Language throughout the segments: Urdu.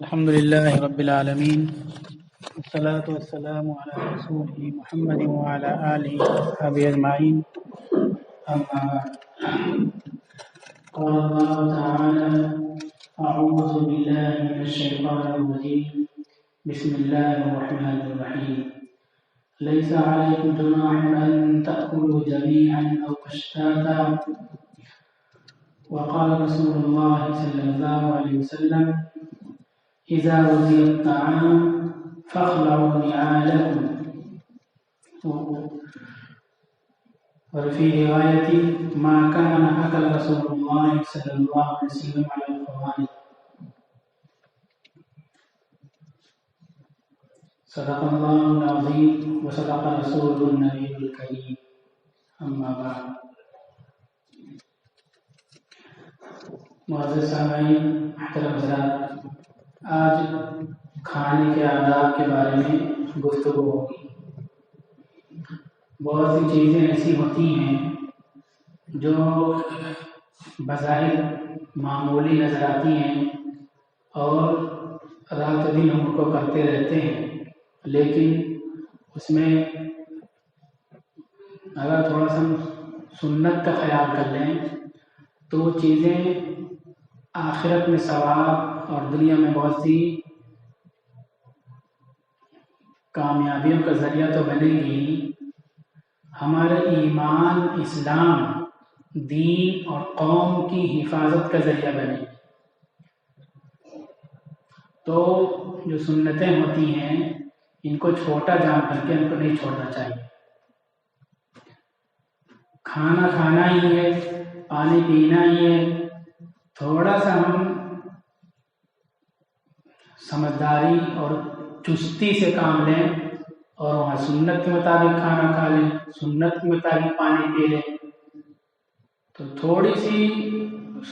الحمد لله رب العالمين والصلاة والسلام على رسوله محمد وعلى آله وصحبه أجمعين. أما بعد. قال الله تعالى: أعوذ بالله من الشيطان الرجيم بسم الله الرحمن الرحيم ليس عليكم جناح أن تأكلوا جميعا أو أشتاتا. وقال رسول الله صلى الله عليه وسلم: إذا وزي الطعام فاخلعوا نعالكم. وفي رواية: ما كان أكل رسول الله صلى الله عليه وسلم على الخوان. صدق الله العظيم وصدق رسوله النبي الكريم. أما بعد. معزز سامعین، محترم حضرات، آج کھانے کے آداب کے بارے میں گفتگو ہوگی۔ بہت سی چیزیں ایسی ہوتی ہیں جو بظاہر معمولی نظر آتی ہیں اور رات دن ہم ان کو کرتے رہتے ہیں، لیکن اس میں اگر تھوڑا سا سنت کا خیال کر لیں تو وہ چیزیں آخرت میں ثواب اور دنیا میں بہت سی کامیابیوں کا ذریعہ تو بنے گی، ہمارے ایمان، اسلام، دین اور قوم کی حفاظت کا ذریعہ بنے گی۔ تو جو سنتیں ہوتی ہیں ان کو چھوٹا جان کر کے ان کو نہیں چھوڑنا چاہیے۔ کھانا کھانا ہی ہے، پانی پینا ہی ہے، تھوڑا سا ہم سمجھداری اور چستی سے کام لیں اور وہاں سنت کے مطابق کھانا کھا لیں، سنت کے مطابق پانی پی لیں، تو تھوڑی سی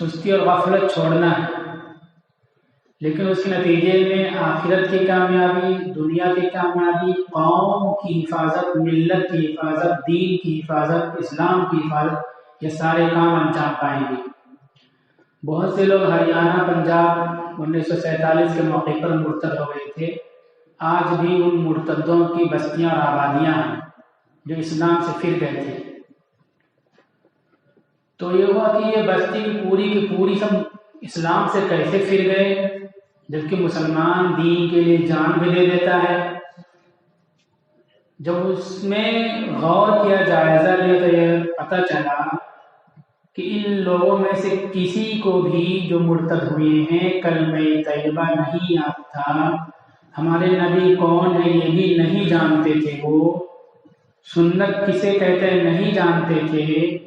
سستی اور غفلت چھوڑنا ہے، لیکن اس کے نتیجے میں آخرت کی کامیابی، دنیا کی کامیابی، قوم کی حفاظت، ملت کی حفاظت، دین کی حفاظت، اسلام کی حفاظت، یہ سارے کام انجام پائیں گے۔ بہت سے لوگ ہریانہ، پنجاب 1947 کے موقع پر مرتد ہو گئے تھے، آج بھی ان مرتدوں کی بستیاں اور آبادیاں ہیں جو اسلام سے پھر گئے تھے۔ تو یہ ہوا کہ یہ بستی کی پوری سب اسلام سے کیسے پھر گئے، جبکہ مسلمان دین کے لیے جان بھی دے دیتا ہے۔ جب اس میں غور کیا، جائزہ لیا، تو یہ پتہ چلا کہ ان لوگوں میں سے کسی کو بھی جو مرتد ہوئے ہیں کلمہ طیبہ نہیں یاد تھا، ہمارے نبی کون ہے یہ بھی نہیں جانتے تھے، وہ سنت کسے کہتے ہیں نہیں جانتے تھے،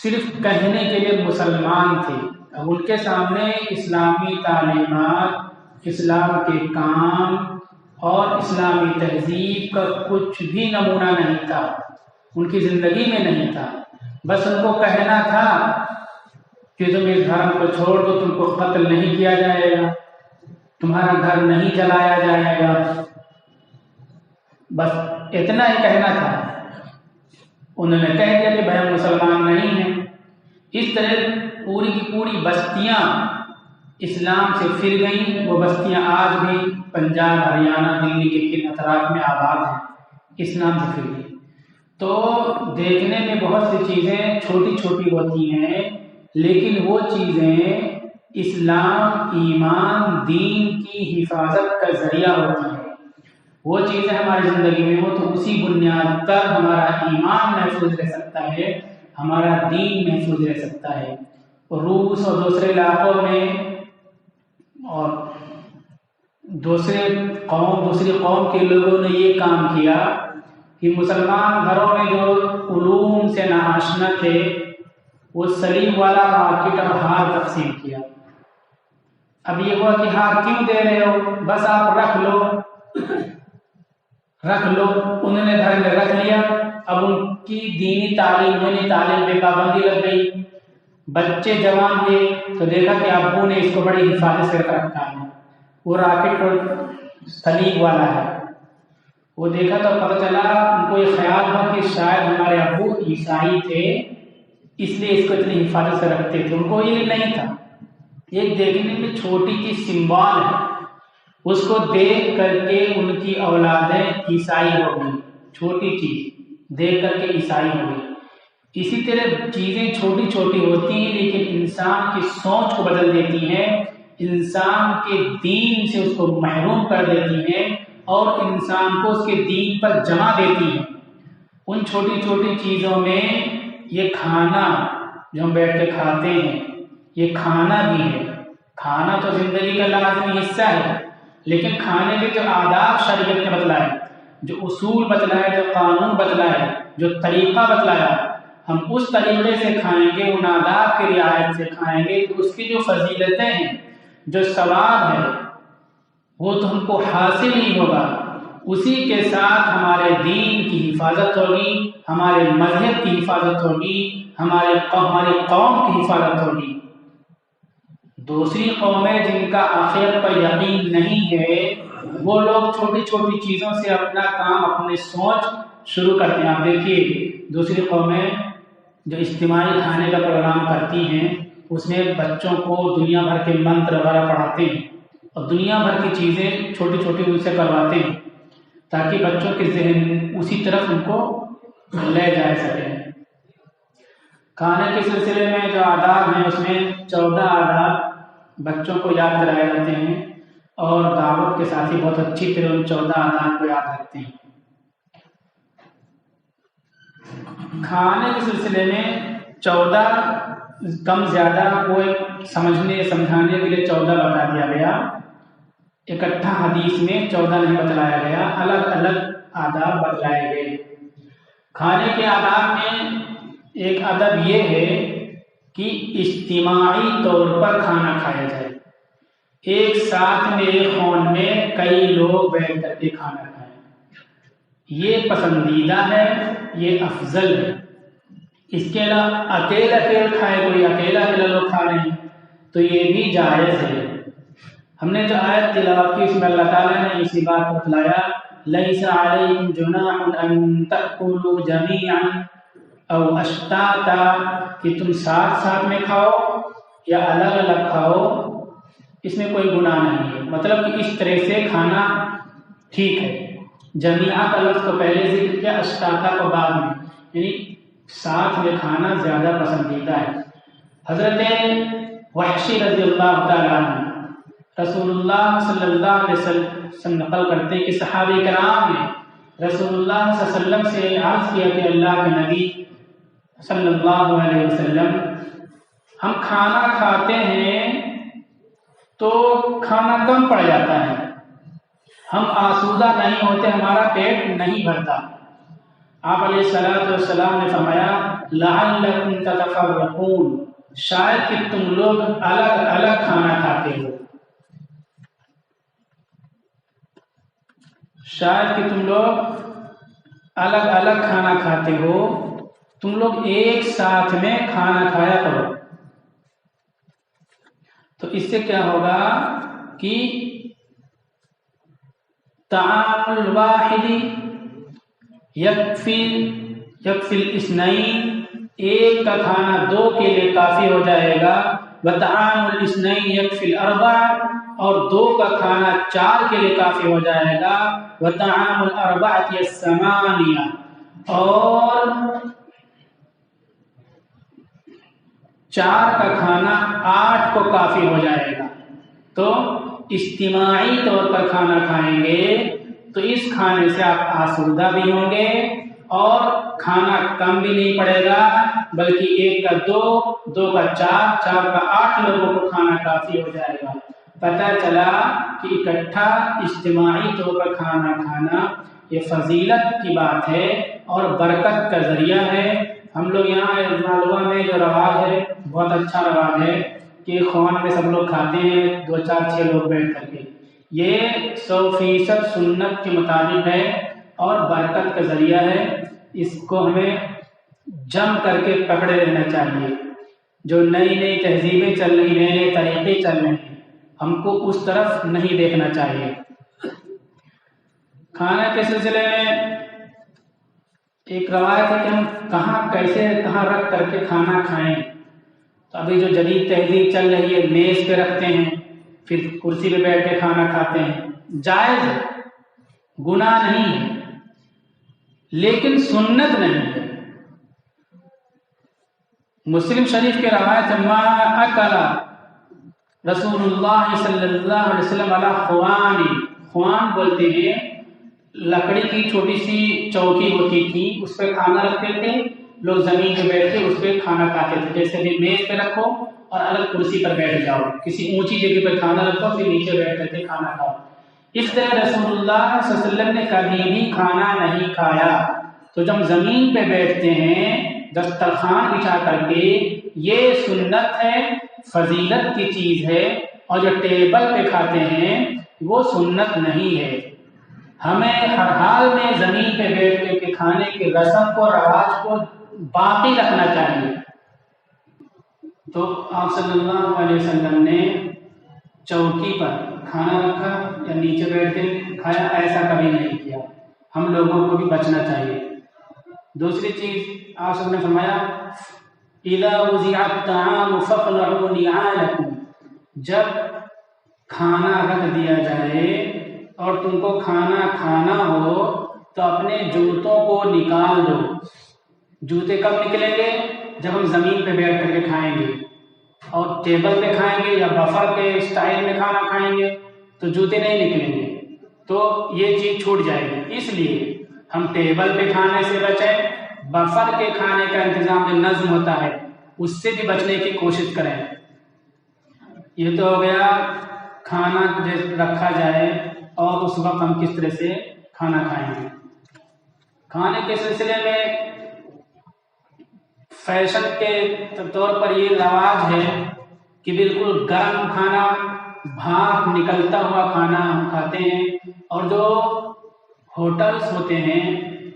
صرف کہنے کے لیے مسلمان تھے۔ اب ان کے سامنے اسلامی تعلیمات، اسلام کے کام اور اسلامی تہذیب کا کچھ بھی نمونہ نہیں تھا، ان کی زندگی میں نہیں تھا۔ بس ان کو کہنا تھا کہ تم اس دھرم کو چھوڑ دو، تم کو قتل نہیں کیا جائے گا، تمہارا گھر نہیں جلایا جائے گا، بس اتنا ہی کہنا تھا۔ انہوں نے کہہ دیا کہ بھائی ہم مسلمان نہیں ہیں۔ اس طرح پوری کی پوری بستیاں اسلام سے پھر گئیں۔ وہ بستیاں آج بھی پنجاب، ہریانہ، دلی کے کن اطراف میں آباد ہیں، اسلام سے پھر گئی۔ تو دیکھنے میں بہت سی چیزیں چھوٹی چھوٹی ہوتی ہیں، لیکن وہ چیزیں اسلام، ایمان، دین کی حفاظت کا ذریعہ ہوتی ہیں۔ وہ چیزیں ہماری زندگی میں ہو تو اسی بنیاد پر ہمارا ایمان محفوظ رہ سکتا ہے، ہمارا دین محفوظ رہ سکتا ہے۔ اور روس اور دوسرے علاقوں میں اور دوسری قوم کے لوگوں نے یہ کام کیا کہ مسلمان گھروں میں جو علوم سے ناآشنا تھے وہ سلیم والا راکٹ اور ہار تقسیم کیا۔ اب یہ ہوا کہ ہار کیوں دے رہے ہو، بس آپ رکھ لو۔ انہوں نے گھر میں رکھ لیا۔ اب ان کی دینی تعلیم پہ پابندی لگ گئی۔ بچے جوان ہوئے تو دیکھا کہ ابو نے اس کو بڑی حفاظت سے رکھا ہے، وہ راکٹ اور سلیم والا ہے۔ وہ دیکھا تو پتہ چلا، ان کو یہ خیال ہوا کہ شاید ہمارے ابو عیسائی تھے، اس لیے اس کو اتنی حفاظت سے رکھتے تھے۔ ان کو یہ نہیں تھا ایک دیکھنے میں چھوٹی سی سمبال ہے، اس کو دیکھ کر کے ان کی اولادیں عیسائی ہو گئی، چھوٹی چیز دیکھ کر کے عیسائی ہو گئی۔ اسی طرح چیزیں چھوٹی چھوٹی ہوتی ہیں لیکن انسان کی سوچ کو بدل دیتی ہیں، انسان کے دین سے اس کو محروم کر دیتی ہیں اور انسان کو اس کے دین پر جما دیتی ہیں۔ ان چھوٹی چھوٹی چیزوں میں یہ کھانا جو ہم بیٹھ کے کھاتے ہیں، یہ کھانا بھی ہے۔ کھانا تو زندگی کا لازمی حصہ ہے، لیکن کھانے کے جو آداب شریعت نے بتلائے، جو اصول بتلائے، جو قانون بتلائے، جو طریقہ بتلایا، ہم اس طریقے سے کھائیں گے، ان آداب کی رعایت سے کھائیں گے تو اس کی جو فضیلتیں ہیں، جو ثواب ہے، وہ تو ہم کو حاصل ہی ہوگا۔ اسی کے ساتھ ہمارے دین کی حفاظت ہوگی، ہمارے مذہب کی حفاظت ہوگی، ہماری قوم کی حفاظت ہوگی۔ دوسری قومیں جن کا آخرت پر یقین نہیں ہے، وہ لوگ چھوٹی چھوٹی چیزوں سے اپنا کام، اپنی سوچ شروع کرتے ہیں۔ آپ دیکھیے دوسری قومیں جو اجتماعی کھانے کا پروگرام کرتی ہیں، اس میں بچوں کو دنیا بھر کے منتر وغیرہ پڑھاتے ہیں اور دنیا بھر کی چیزیں چھوٹی چھوٹی ان سے کرواتے ہیں تاکہ بچوں کے ذہن اسی طرف ان کو لے جا سکے۔ کھانے کے سلسلے میں جو آداب ہیں، اس میں 14 آداب بچوں کو یاد کرائے جاتے ہیں اور دعوت کے ساتھ ہی بہت اچھی طرح ان 14 آداب کو یاد رکھتے ہیں۔ کھانے کے سلسلے میں 14 کم زیادہ کو سمجھنے سمجھانے کے لیے 14 بتا دیا گیا، اکٹھا حدیث میں 14 نہیں بتلایا گیا، الگ الگ آداب بتلائے گئے۔ کھانے کے آداب میں ایک ادب یہ ہے کہ اجتماعی طور پر کھانا کھایا جائے، ایک ساتھ میں ایک خون میں کئی لوگ بیٹھ کر کے کھانا کھائیں، یہ پسندیدہ ہے، یہ افضل ہے۔ اس کے علاوہ اکیلا کھائے، کوئی اکیلا لوگ کھا رہے ہیں تو یہ بھی جائز ہے۔ ہم نے جو آیت تلاوت کی اس میں اللہ تعالیٰ نے اسی بات کو بتلایا، لَيْسَ عَلَيْكُمْ جُنَاحٌ أَن تَأْكُلُوا جَمِيعًا أَوْ أَشْتَاتًا، کہ تم ساتھ ساتھ میں کھاؤ یا الگ الگ کھاؤ، اس میں کوئی گناہ نہیں ہے۔ مطلب کہ اس طرح سے کھانا ٹھیک ہے۔ جمیعہ کا لفظ کو پہلے ذکر کیا، اشتاتا کو بعد میں، یعنی ساتھ میں کھانا زیادہ پسندیدہ ہے۔ حضرت وحشی رضی اللہ تعالیٰ عنہ رسول اللہ صلی اللہ علیہ وسلم سے نقل کرتے کہ صحابہ کرام نے رسول اللہ صلی اللہ علیہ وسلم سے عرض کیا کہ اللہ کے نبی صلی اللہ علیہ وسلم، ہم کھانا کھاتے ہیں تو کھانا کم پڑ جاتا ہے، ہم آسودہ نہیں ہوتے، ہمارا پیٹ نہیں بھرتا۔ آپ علیہ الصلوۃ والسلام نے فرمایا لعلکم تتفرقون، شاید کہ تم لوگ الگ الگ کھانا کھاتے ہو، شاید کہ تم لوگ الگ الگ کھانا کھاتے ہو، تم لوگ ایک ساتھ میں کھانا کھایا کرو۔ تو اس سے کیا ہوگا کہ طعام الواحد یکفی الاثنین، ایک کا کھانا دو کے لیے کافی ہو جائے گا، وطعام الاثنین یکفی الاربع، اور دو کا کھانا 4 کے لیے کافی ہو جائے گا، وطعام الاربعۃ الثمانیہ، اور 4 کا کھانا 8 کو کافی ہو جائے گا۔ تو اجتماعی طور پر کھانا کھائیں گے تو اس کھانے سے آپ آسودہ بھی ہوں گے اور کھانا کم بھی نہیں پڑے گا، بلکہ 1 کا 2، 2 کا 4، 4 کا 8 لوگوں کو کھانا کافی ہو جائے گا۔ پتہ چلا کہ اکٹھا اجتماعی طور پر کھانا کھانا یہ فضیلت کی بات ہے اور برکت کا ذریعہ ہے۔ ہم لوگ یہاں مالوا میں جو رواج ہے، بہت اچھا رواج ہے کہ خوان میں سب لوگ کھاتے ہیں 2، 4، 6 لوگ بیٹھ کر کے، یہ 100% سنت کے مطابق ہے اور برکت کا ذریعہ ہے۔ اس کو ہمیں جم کر کے پکڑے رہنا چاہیے۔ جو نئی نئی تہذیبیں چل رہی ہیں، نئے طریقے چل رہے ہیں، ہم کو اس طرف نہیں دیکھنا چاہیے۔ کھانے کے سلسلے میں ایک روایت ہے کہ ہم کہاں رکھ کر کے کھانا کھائیں، تو ابھی جو جدید تہذیب چل رہی ہے میز پہ رکھتے ہیں پھر کرسی پہ بیٹھ کے کھانا کھاتے ہیں، جائز ہے، گناہ نہیں ہے، لیکن سنت نہیں ہے۔ مسلم شریف کے روایت ما اکل رسول اللہ صلی اللہ علیہ وسلم علی خوان، خوان بولتے ہیں لکڑی کی چھوٹی سی چوکی ہوتی تھی، اس پہ کھانا رکھتے تھے، لوگ زمین پہ بیٹھ کے اس پہ کھانا کھاتے تھے، جیسے بھی میز پہ رکھو اور الگ کرسی پر بیٹھ جاؤ، کسی اونچی جگہ پہ کھانا رکھو پھر نیچے بیٹھ کر کے کھانا کھاؤ۔ اس طرح رسول اللہ صلی اللہ علیہ وسلم نے کبھی بھی کھانا نہیں کھایا۔ تو جب زمین پہ بیٹھتے ہیں دسترخوان بچھا کر کے، یہ سنت ہے، فضیلت کی چیز ہے، اور جو ٹیبل پہ کھاتے ہیں وہ سنت نہیں ہے۔ ہمیں ہر حال میں زمین پہ بیٹھ کے کھانے کے رسم کو، رواج کو باقی رکھنا چاہیے۔ تو آپ صلی اللہ علیہ وسلم نے چوکی پر کھانا رکھا یا نیچے بیٹھ کے کھایا، ایسا کبھی نہیں کیا، ہم لوگوں کو بھی بچنا چاہیے۔ دوسری چیز آپ سب نے فرمایا اذا وزع الطعام فاقلعوا نعالکم، جب کھانا رکھ دیا جائے اور تم کو کھانا کھانا ہو تو اپنے جوتوں کو نکال دو۔ جوتے کب نکلیں گے؟ جب ہم زمین پہ بیٹھ کر کے کھائیں گے، اور ٹیبل پہ کھائیں گے یا بفر کے اسٹائل میں کھانا کھائیں گے تو جوتے نہیں نکلیں گے، تو یہ چیز چھوٹ جائے گی۔ اس لیے ہم ٹیبل پہ کھانے سے بچیں، بفر کے کھانے کا انتظام جو نظم ہوتا ہے اس سے بھی بچنے کی کوشش کریں۔ یہ تو ہو گیا کھانا رکھا جائے اور اس وقت ہم کس طرح سے کھانا کھائیں گے۔ کھانے کے سلسلے میں فیشن کے طور پر یہ رواج ہے کہ بالکل گرم کھانا، بھاپ نکلتا ہوا کھانا ہم کھاتے ہیں، اور جو ہوٹلس ہوتے ہیں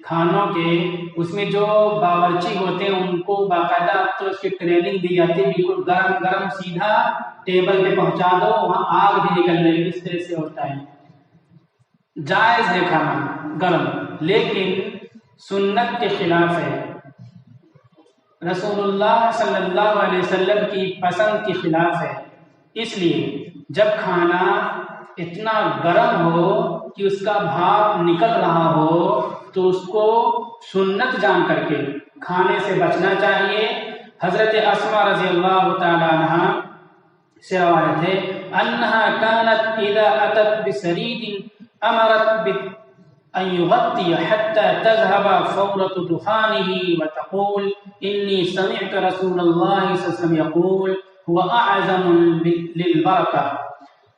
کھانوں کے، اس میں جو باورچی ہوتے ہیں ان کو باقاعدہ تو اس کی ٹریننگ دی جاتی ہے، بالکل گرم گرم سیدھا ٹیبل پہ پہنچا دو، وہاں آگ بھی نکل رہی ہے، اس طرح سے ہوتا ہے۔ جائز ہے کھانا گرم، لیکن سنت کے خلاف ہے، رسول اللہ صلی اللہ علیہ وسلم کی پسند کے خلاف ہے۔ اس لیے جب کھانا اتنا گرم ہو کہ اس کا بھاپ نکل رہا ہو تو اس کو سنت جان کر کے کھانے سے بچنا چاہیے۔ حضرت اسما رضی اللہ تعالی عنہ سے روایت ہے انہا کانت اذا اتت بسرید امرت ان یغطی حتی تذهب فورة دخانه وتقول انی سمعت رسول اللہ صلی اللہ علیہ وسلم یقول هو اعظم للبرکہ۔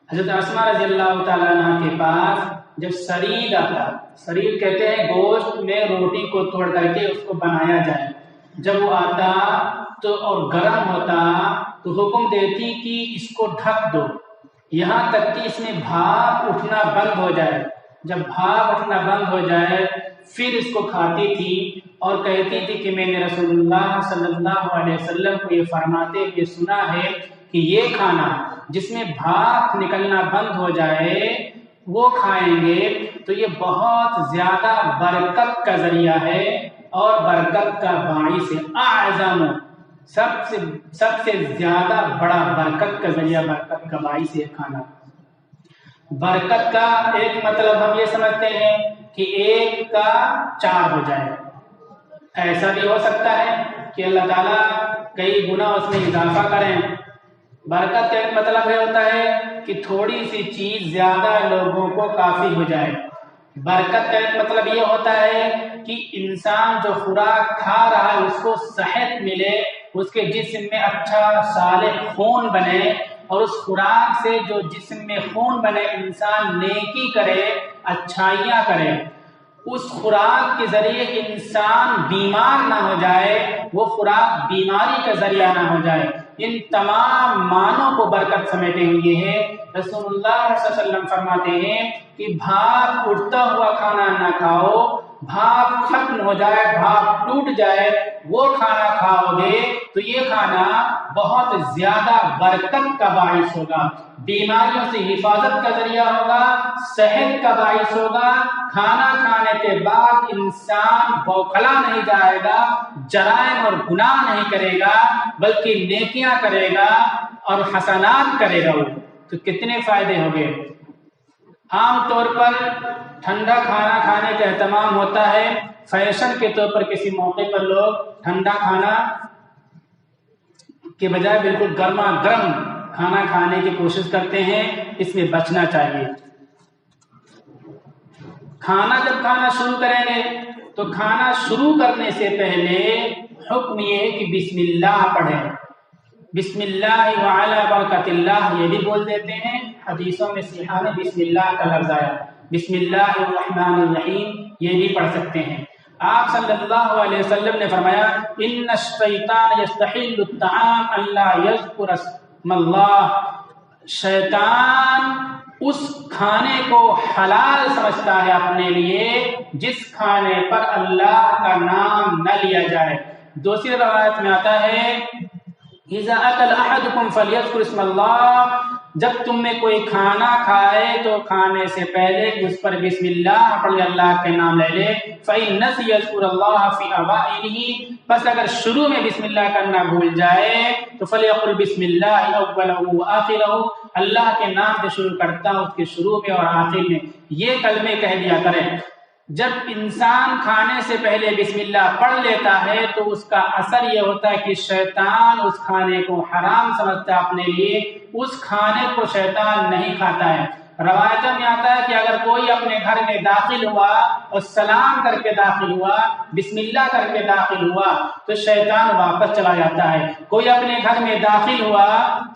حضرت اسما رضی اللہ تعالی عنہ کے پاس جب سرید آتا، سرید کہتے ہیں گوشت میں روٹی کو توڑ کر کے اس کو بنایا جائے، جب وہ آتا تو اور گرم ہوتا تو حکم دیتی کہ اس کو ڈھک دو یہاں تک کہ اس میں بھاپ اٹھنا بند ہو جائے۔ جب بھاپ اٹھنا بند ہو جائے پھر اس کو کھاتی تھی اور کہتی تھی کہ میں نے رسول اللہ صلی اللہ علیہ وسلم کو یہ فرماتے ہوئے سنا ہے کہ یہ کھانا جس میں بھاپ نکلنا بند ہو جائے وہ کھائیں گے تو یہ بہت زیادہ برکت کا ذریعہ ہے، اور برکت کا باعث اعظم، سب سے زیادہ بڑا برکت کا ذریعہ، برکت کا باعث ہے کھانا۔ برکت کا ایک مطلب ہم یہ سمجھتے ہیں کہ ایک کا 4 ہو جائے، ایسا بھی ہو سکتا ہے کہ اللہ تعالیٰ کئی گنا اس میں اضافہ کریں۔ برکت کا ایک مطلب یہ ہوتا ہے کہ تھوڑی سی چیز زیادہ لوگوں کو کافی ہو جائے۔ برکت کا ایک مطلب یہ ہوتا ہے کہ انسان جو خوراک کھا رہا ہے اس کو صحت ملے، اس کے جسم میں اچھا صالح خون بنے، اور اس خوراک سے جو جسم میں خون بنے انسان نیکی کرے، اچھائیاں کرے، اس خوراک کے ذریعے انسان بیمار نہ ہو جائے، وہ خوراک بیماری کا ذریعہ نہ ہو جائے۔ ان تمام معنوں کو برکت سمیٹے ہوئے ہیں۔ رسول اللہ صلی اللہ علیہ وسلم فرماتے ہیں کہ بھاپ اٹھتا ہوا کھانا نہ کھاؤ، بھاپ ختم ہو جائے، بھاپ ٹوٹ جائے وہ کھانا کھاؤ گے تو یہ کھانا بہت زیادہ برکت کا باعث ہوگا، بیماریوں سے حفاظت کا ذریعہ ہوگا، صحت کا باعث ہوگا۔ کھانا کھانے کے بعد انسان بوکھلا نہیں جائے گا، جرائم اور گناہ نہیں کرے گا، بلکہ نیکیاں کرے گا اور حسنات کرے گا۔ وہ تو کتنے فائدے ہو گئے۔ عام طور پر ٹھنڈا کھانا کھانے کا اہتمام ہوتا ہے، فیشن کے طور پر کسی موقع پر لوگ ٹھنڈا کھانا کے بجائے بالکل گرما گرم کھانا کھانے کی کوشش کرتے ہیں، اس میں بچنا چاہیے۔ کھانا جب کھانا شروع کریں گے تو کھانا شروع کرنے سے پہلے حکم یہ ہے کہ بسم اللہ پڑھیں۔ بسم اللہ وعلی برکت اللہ یہ بھی بول دیتے ہیں، حدیثوں میں صحیح میں بسم اللہ کا لفظ آیا، بسم اللہ الرحمن الرحیم یہ بھی پڑھ سکتے ہیں۔ آپ صلی اللہ علیہ وسلم نے فرمایا ان الشیطان یستحل الطعام الا یذکر اسم اللہ، شیطان اس کھانے کو حلال سمجھتا ہے اپنے لیے جس کھانے پر اللہ کا نام نہ لیا جائے۔ دوسری روایت میں آتا ہے اذا اکل احدکم فلیذکر اسم اللہ، جب تم میں کوئی کھانا کھائے تو کھانے سے پہلے اس پر بسم اللہ پڑھ اللہ کے نام لے لے۔ فإن نسی یذکر اللہ فی اوائلہ، پس اگر شروع میں بسم اللہ کرنا بھول جائے تو فلیقل بسم اللہ اولہ وآخرہ، اللہ کے نام سے شروع کرتا اس کے شروع میں اور آخر میں یہ کلمے کہہ دیا کریں۔ جب انسان کھانے سے پہلے بسم اللہ پڑھ لیتا ہے تو اس کا اثر یہ ہوتا ہے کہ شیطان اس کھانے کو حرام سمجھتا ہے اپنے لیے، اس کھانے کو شیطان نہیں کھاتا ہے۔ روایتوں میں آتا ہے کہ اگر کوئی اپنے گھر میں داخل ہوا اور سلام کر کے داخل ہوا، بسم اللہ کر کے داخل ہوا تو شیطان واپس چلا جاتا ہے۔ کوئی اپنے گھر میں داخل ہوا،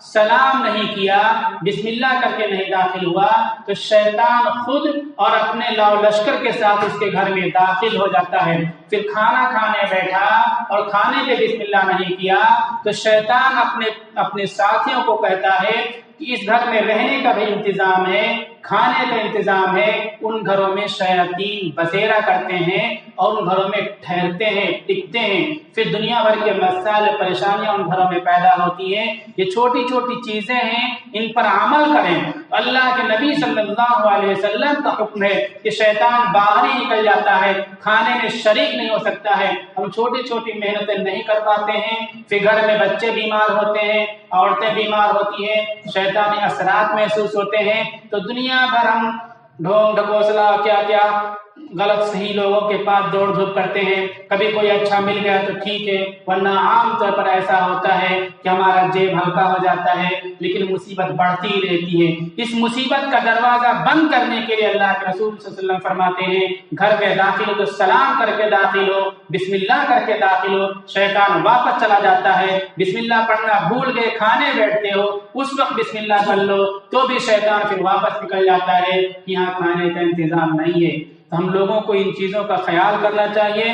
سلام نہیں کیا، بسم اللہ کر کے نہیں داخل ہوا تو شیطان خود اور اپنے لاؤ لشکر کے ساتھ اس کے گھر میں داخل ہو جاتا ہے۔ پھر کھانا کھانے بیٹھا اور کھانے پہ بسم اللہ نہیں کیا تو شیطان اپنے ساتھیوں کو کہتا ہے کہ اس گھر میں رہنے کا بھی انتظام ہے، کھانے کا انتظام ہے۔ ان گھروں میں شیاطین بسیرا کرتے ہیں اور ان گھروں میں ٹھہرتے ہیں، ٹکتے ہیں، پھر دنیا بھر کے مسائل پریشانیاں ان گھروں میں پیدا ہوتی ہیں۔ یہ چھوٹی چھوٹی چیزیں ہیں، ان پر عمل کریں۔ اللہ کے نبی صلی اللہ علیہ وسلم کا حکم ہے کہ شیطان باہر ہی نکل جاتا ہے، کھانے میں شریک نہیں ہو سکتا ہے۔ ہم چھوٹی چھوٹی محنتیں نہیں کر پاتے ہیں، پھر گھر میں بچے بیمار ہوتے ہیں، عورتیں بیمار ہوتی ہیں، شیطانی اثرات محسوس ہوتے ہیں، تو دنیا بھر ہم ڈھونگ ڈھکوسلا کیا کیا غلط صحیح لوگوں کے پاس دوڑ دھوپ کرتے ہیں۔ کبھی کوئی اچھا مل گیا تو ٹھیک ہے، ورنہ عام طور پر ایسا ہوتا ہے کہ ہمارا جیب ہلکا ہو جاتا ہے لیکن مصیبت بڑھتی ہی رہتی ہے۔ اس مصیبت کا دروازہ بند کرنے کے لیے اللہ کے رسول صلی اللہ علیہ وسلم فرماتے ہیں گھر میں داخل ہو تو سلام کر کے داخل ہو، بسم اللہ کر کے داخل ہو، شیطان واپس چلا جاتا ہے۔ بسم اللہ پڑھنا بھول گئے، کھانے بیٹھتے ہو، اس وقت بسم اللہ پڑھ لو تو بھی شیطان پھر واپس نکل جاتا ہے، یہاں کھانے کا انتظام نہیں ہے۔ تو ہم لوگوں کو ان چیزوں کا خیال کرنا چاہیے،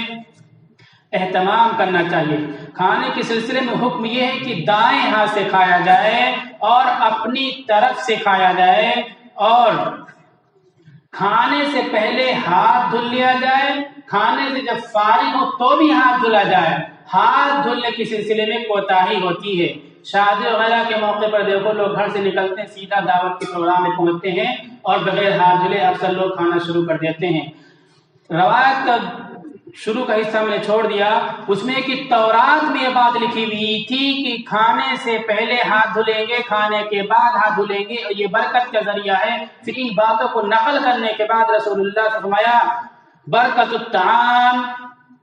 اہتمام کرنا چاہیے۔ کھانے کے سلسلے میں حکم یہ ہے کہ دائیں ہاتھ سے کھایا جائے اور اپنی طرف سے کھایا جائے، اور کھانے سے پہلے ہاتھ دھل لیا جائے، کھانے سے جب فارغ ہو تو بھی ہاتھ دھلا جائے۔ ہاتھ دھلنے کے سلسلے میں کوتاہی ہوتی ہے۔ شادی وغیرہ کے موقع پر دیکھو لوگ گھر سے نکلتے ہیں، سیدھا دعوت کے پروگرام میں پہنچتے ہیں اور بغیر ہاتھ دھلے اکثر لوگ کھانا شروع کر دیتے ہیں۔ روایت کا شروع کا حصہ میں نے چھوڑ دیا، اس میں کہ تورات میں یہ بات لکھی ہوئی تھی کہ کھانے سے پہلے ہاتھ دھلیں گے، کھانے کے بعد ہاتھ دھلیں گے، اور یہ برکت کا ذریعہ ہے۔ پھر ان باتوں کو نقل کرنے کے بعد رسول اللہ سے فرمایا برکت الطعام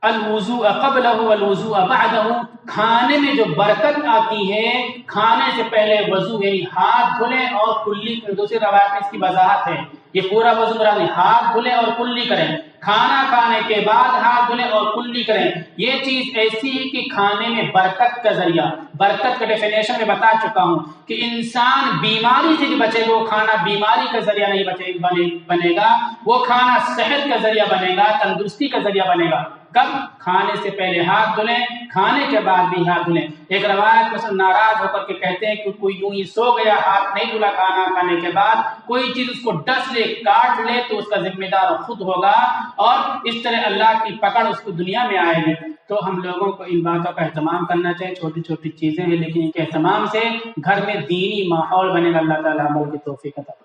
الوضوء قبلہ والوضوء بعدہ، کھانے میں جو برکت آتی ہے کھانے سے پہلے وضو یعنی ہاتھ دھلیں اور کلی کریں۔ دوسری روایت میں اس کی وضاحت ہے، یہ پورا وضو مراد ہاتھ دھلیں اور کلی کریں، کھانا کھانے کے بعد ہاتھ دھلیں اور کلی کریں۔ یہ چیز ایسی ہے کہ کھانے میں برکت کا ذریعہ، برکت کا ڈیفینیشن میں بتا چکا ہوں کہ انسان بیماری سے بھی بچے گا، وہ کھانا بیماری کا ذریعہ نہیں بنے گا، وہ کھانا صحت کا ذریعہ بنے گا، تندرستی کا ذریعہ بنے گا۔ کب؟ کھانے سے پہلے ہاتھ دھلیں، کھانے کے بعد بھی ہاتھ دھلیں۔ ایک روایت میں ناراض ہو کر کے کہتے ہیں کہ کوئی یوں ہی سو گیا، ہاتھ نہیں دھلا کھانا کھانے کے بعد، کوئی چیز اس کو ڈس لے، کاٹ لے تو اس کا ذمہ دار خود ہوگا، اور اس طرح اللہ کی پکڑ اس کو دنیا میں آئے گی۔ تو ہم لوگوں کو ان باتوں کا اہتمام کرنا چاہیے، چھوٹی چھوٹی چیزیں ہیں لیکن ان کے اہتمام سے گھر میں دینی ماحول بنے گا۔ اللہ تعالیٰ عمل کی توفیق عطا فرمائے۔